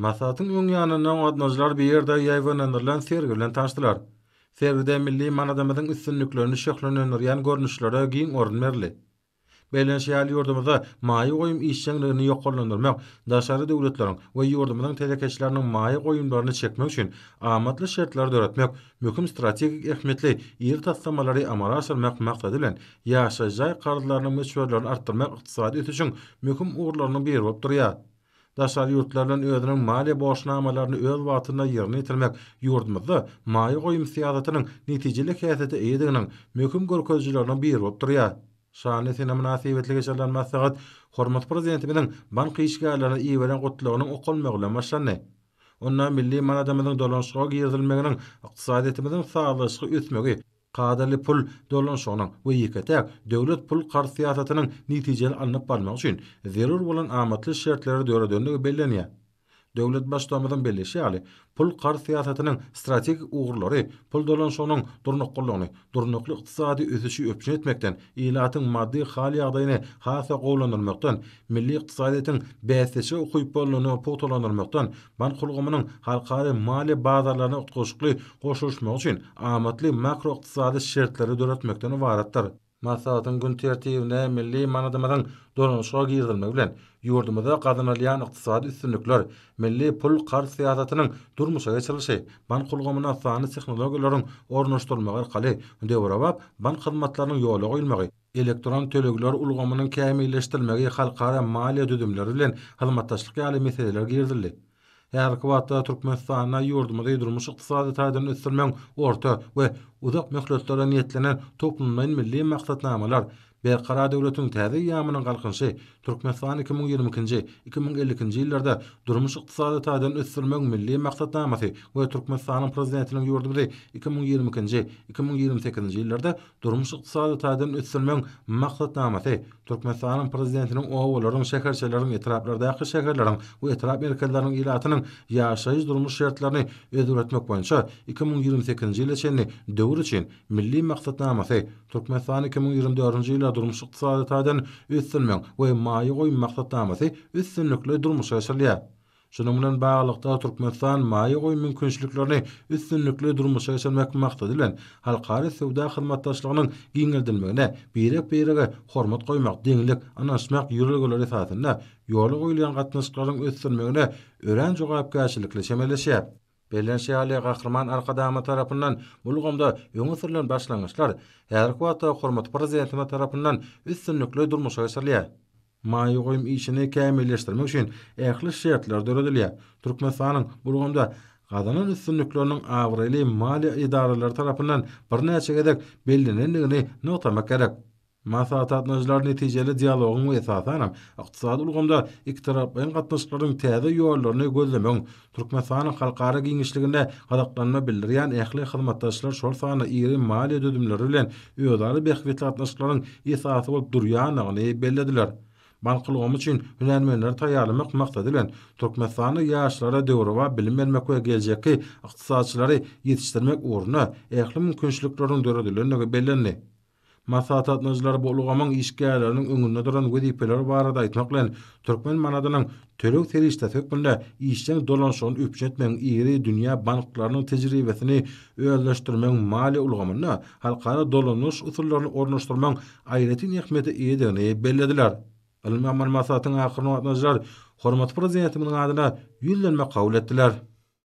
Masatyň öň ýanyndan gatnaşyjylar bir ýerde ýaýwanlandyrylan sergi bilen taşdylar. Sergide milli manadamyzyň üstünliklerini şöhlenlendirýän görnüşlere giň orun berli. Beýlenşýäl ýurdumyzda maýy goýum işçiligini ýokallandyrmak, daşary döwletleriň we ýurdumyzyň telekeçleriniň maýy goýumlaryny çekmek üçin amatly şertler döretmek, möhüm strategik ähmiýetli ýer taslamалary amala aşyrmak maksady bilen ýaşaýjy garzylarynyň meşguliyetlerini artdyrmak ykdysady ötüşiň möhüm ugrlarynyň biri bolup durýar. Daşary ýurtlardan özüniň maliýe boşnamalaryny öz wagtynda ýerine ýetirmek ýurdumyzda maýy goýum syýasatynyň netijeli häsiýeti eýdiginiň möhüm görkezjilerinden biri bolup durýar. Şany sene münasibetli geçirilen maslahat hormat prezidentimiň bank işgärlerini iýeren gutlugynyň okulmagy bilen başlandy. Onda milli manadamyzyň dolanşyga girizilmeginiň ykdysadiyetimiziň sağlaşygy ösmegi, kaderli pul dolanşygynyň we ýeketäk döwlet pul gar syýasatynyň netijeli alnyp barmak üçin zerur bolan amatly şertleri döredendigi bellenýär. Döwlet başçylygymyzyň belleşýäli pul gar syýasatynyň strategik ugrlary pul dolanşygynyň durnuklygyny, durnukly ykdysady ösüşi öpçün etmekden, ilatyň maddi hal ýagdaýyny hasa gowlandyrmakdan, milli ykdysadyýetyň bäsleşe ukyp bolmagyny pogtalandyrmakdan, bank gulgymynyň halkary maliýe bazarlaryna utgaşykly goşuşmak üçin amatly makro ykdysady şertleri döretmekden ibaratdyr. Masatyň gün tertibine milli manadamyzyň dolanşyga girizilmegi bilen ýurdumyzda gazanylýan ykdysady üstünlikler, milli pul gar syýasatynyň durmuşa geçirilişi, bank gulgymyna sany tehnologiýalaryň ornaşdyrylmagy arkaly döwrabap bank hyzmatlarynyň ýola goýulmagy, elektron tölegler ulgamynyň kämilleşdirilmegi halkara maliýe düdümleri bilen hyzmatdaşlyk ýaly meseleler girizildi. Her kwatda Türkmenistana ýurdumyzda durmuş ykdysady taýdan ösdürmek orta we uzak möhletlere niýetlenen toplumlaryň milli maksatnamalar berqara döwletiň täze ýamynyň galkynşy Türkmenistan 2020-nji 2050-nji ýyllarda durmuş ykdysady taýdan ösdürmek milli maksatnamasy we Türkmenistanyň prezidentiniň ýurdumyzy 2020-nji 2028-nji ýyllarda durmuş ykdysady taýdan ösdürmek maksatnamasy Türkmenistanyň prezidentiniň owlaryň şäherçileriň etraplardaky şäherleriň we etrap merkezleriň ilatynyň ýaşaýyş durmuş şertlerini ödüretmek boýunça 2028-nji ýyla çenli döwür üçin milli maksatnamasy Türkmenistan 2024-nji ýyla durmuş ykdysady taýdan ösdürmek we maýy goýum maksatnamasy üstünlikle durmuşa geçirilýär. Şunun bilen baglykda Türkmenistan maýy goýum mümkinçiliklerini üstünlikle durmuşa geçirmek maksady bilen halkary sowda hyzmatdaşlygynyň giňeldilmegine birek-birege hormat goýmak, deňlik, anaşmak ýürelgeleri esasynda ýola goýulan gatnaşyklaryň ösdürmegine ören jogapkärçilikle şemelleşýär. Beýlenşýäli gahrman arkadamy tarapyndan bulgamda ýöňe sürülen başlangyçlar her wagtda hormat prezidentime tarapyndan üstünlikle durmuşa geçirilýär. Maýy goýum işini kämilleşdirmek üçin ähli şertler döredilýär. Türkmenistanyň bulgamda gazanan üstünlikleriniň awraly maliýe idaralary tarapyndan bir näçe gedek bellenendigini notlamak gerek. Maslahat atnaşyjylar netijeli dialogyň we esasynam ykdysady ulgamda iki tarapyň gatnaşyklaryň täze ýollaryny gözlemek, Türkmenistanyň halkara giňişliginde gadaklanma bildirýän ähli hyzmatdaşlar şol sany iri maliýe düdümleri bilen öýdary behwetli gatnaşyklaryň esasy bolup durýanyny bellediler. Bank gulgamy üçin hünärmenler taýýarlamak maksady bilen Türkmenistanyň ýaşlara döwraba bilim bermek we geljekki ykdysadçylary ýetişdirmek ugruna ähli mümkinçilikleriň döredilendigi bellendi. Maslahat atnaşyjylar bu ulgamyň işgärleriniň öňünde duran wezipeler barada aýtmak bilen türkmen manadynyň törek serişde sökmünde işçiň dolanşygyny öpçün etmegiň iri dünýä banklarynyň tejribesini öýleşdirmek maliýe ulgamyna halkara dolanış usullaryny ornaşdyrmak aýraty ähmiýeti eýdigini bellediler. Ilmi maslahatyň akyryny atnaşyjylar hormat prezidentimiň adyna ýüzlenme kabul etdiler.